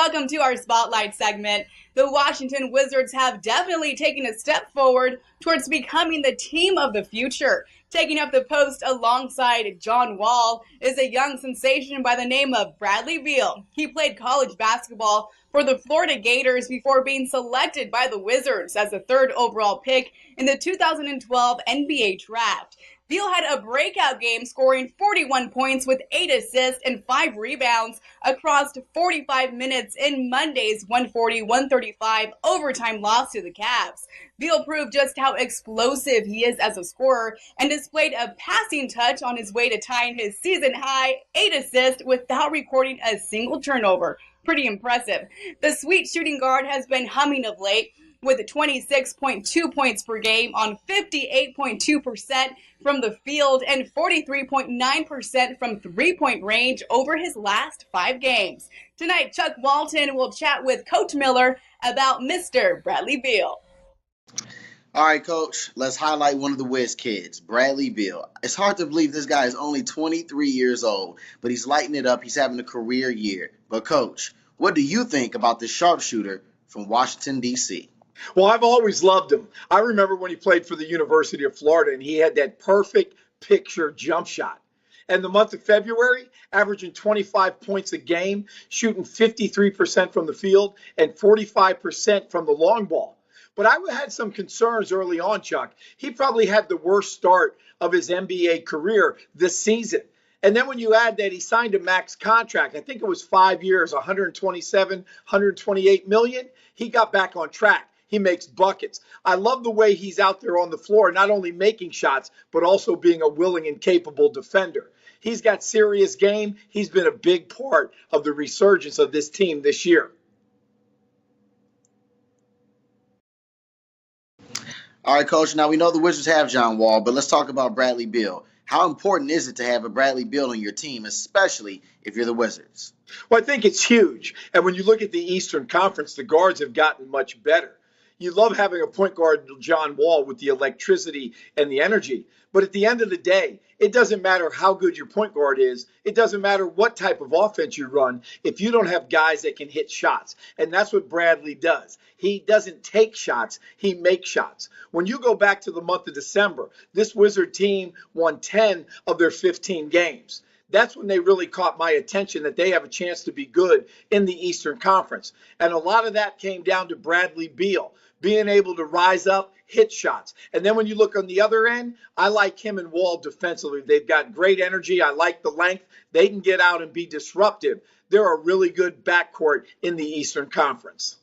welcome to our Spotlight segment. The Washington Wizards have definitely taken a step forward towards becoming the team of the future. Taking up the post alongside John Wall is a young sensation by the name of Bradley Beal. He played college basketball for the Florida Gators before being selected by the Wizards as the third overall pick in the 2012 NBA draft. Beal had a breakout game, scoring 41 points with 8 assists and 5 rebounds across 45 minutes in Monday's 140-135 overtime loss to the Cavs. Beal proved just how explosive he is as a scorer and displayed a passing touch on his way to tying his season-high 8 assists without recording a single turnover. Pretty impressive. The sweet shooting guard has been humming of late, with 26.2 points per game on 58.2% from the field and 43.9% from three-point range over his last 5 games. Tonight, Chuck Walton will chat with Coach Miller about Mr. Bradley Beal. All right, Coach, let's highlight one of the Wiz kids, Bradley Beal. It's hard to believe this guy is only 23 years old, but he's lighting it up. He's having a career year. But, Coach, what do you think about this sharpshooter from Washington, D.C.? Well, I've always loved him. I remember when he played for the University of Florida, and he had that perfect picture jump shot. And the month of February, averaging 25 points a game, shooting 53% from the field and 45% from the long ball. But I had some concerns early on, Chuck. He probably had the worst start of his NBA career this season. And then when you add that he signed a max contract, I think it was 5 years, 127, 128 million, he got back on track. He makes buckets. I love the way he's out there on the floor, not only making shots, but also being a willing and capable defender. He's got serious game. He's been a big part of the resurgence of this team this year. All right, Coach, now we know the Wizards have John Wall, but let's talk about Bradley Beal. How important is it to have a Bradley Beal on your team, especially if you're the Wizards? Well, I think it's huge. And when you look at the Eastern Conference, the guards have gotten much better. You love having a point guard, John Wall, with the electricity and the energy. But at the end of the day, it doesn't matter how good your point guard is. It doesn't matter what type of offense you run if you don't have guys that can hit shots. And that's what Bradley does. He doesn't take shots. He makes shots. When you go back to the month of December, this Wizard team won 10 of their 15 games. That's when they really caught my attention, that they have a chance to be good in the Eastern Conference. And a lot of that came down to Bradley Beal being able to rise up, hit shots. And then when you look on the other end, I like him and Wall defensively. They've got great energy. I like the length. They can get out and be disruptive. They're a really good backcourt in the Eastern Conference.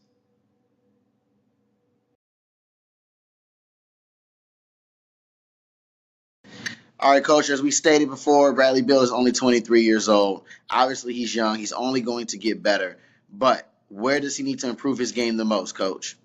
All right, Coach, as we stated before, Bradley Beal is only 23 years old. Obviously, he's young. He's only going to get better. But where does he need to improve his game the most, Coach?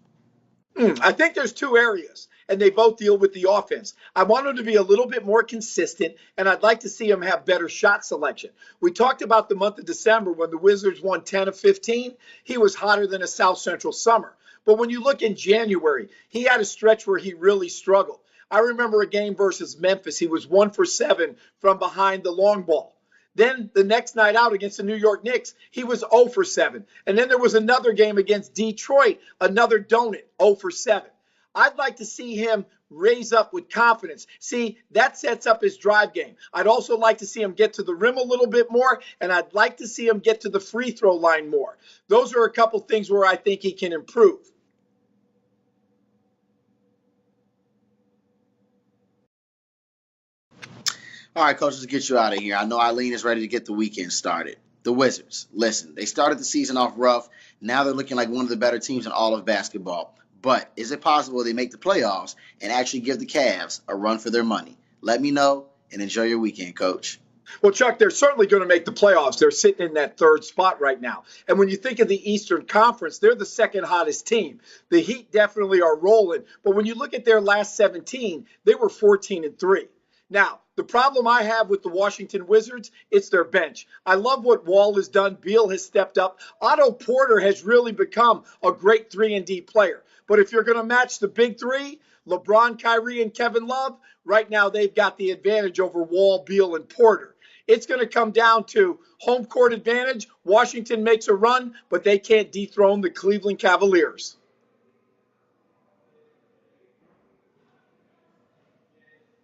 I think there's 2 areas, and they both deal with the offense. I want him to be a little bit more consistent, and I'd like to see him have better shot selection. We talked about the month of December when the Wizards won 10 of 15. He was hotter than a South Central summer. But when you look in January, he had a stretch where he really struggled. I remember a game versus Memphis. He was 1 for 7 from behind the long ball. Then the next night out against the New York Knicks, he was 0 for 7. And then there was another game against Detroit, another donut, 0 for 7. I'd like to see him raise up with confidence. See, that sets up his drive game. I'd also like to see him get to the rim a little bit more, and I'd like to see him get to the free throw line more. Those are a couple things where I think he can improve. All right, Coach, let's get you out of here. I know Eileen is ready to get the weekend started. The Wizards, listen, they started the season off rough. Now they're looking like one of the better teams in all of basketball. But is it possible they make the playoffs and actually give the Cavs a run for their money? Let me know and enjoy your weekend, Coach. Well, Chuck, they're certainly going to make the playoffs. They're sitting in that 3rd spot right now. And when you think of the Eastern Conference, they're the 2nd hottest team. The Heat definitely are rolling. But when you look at their last 17, they were 14-3. Now, the problem I have with the Washington Wizards, it's their bench. I love what Wall has done. Beal has stepped up. Otto Porter has really become a great 3-and-D player. But if you're going to match the big 3, LeBron, Kyrie, and Kevin Love, right now they've got the advantage over Wall, Beal, and Porter. It's going to come down to home court advantage. Washington makes a run, but they can't dethrone the Cleveland Cavaliers.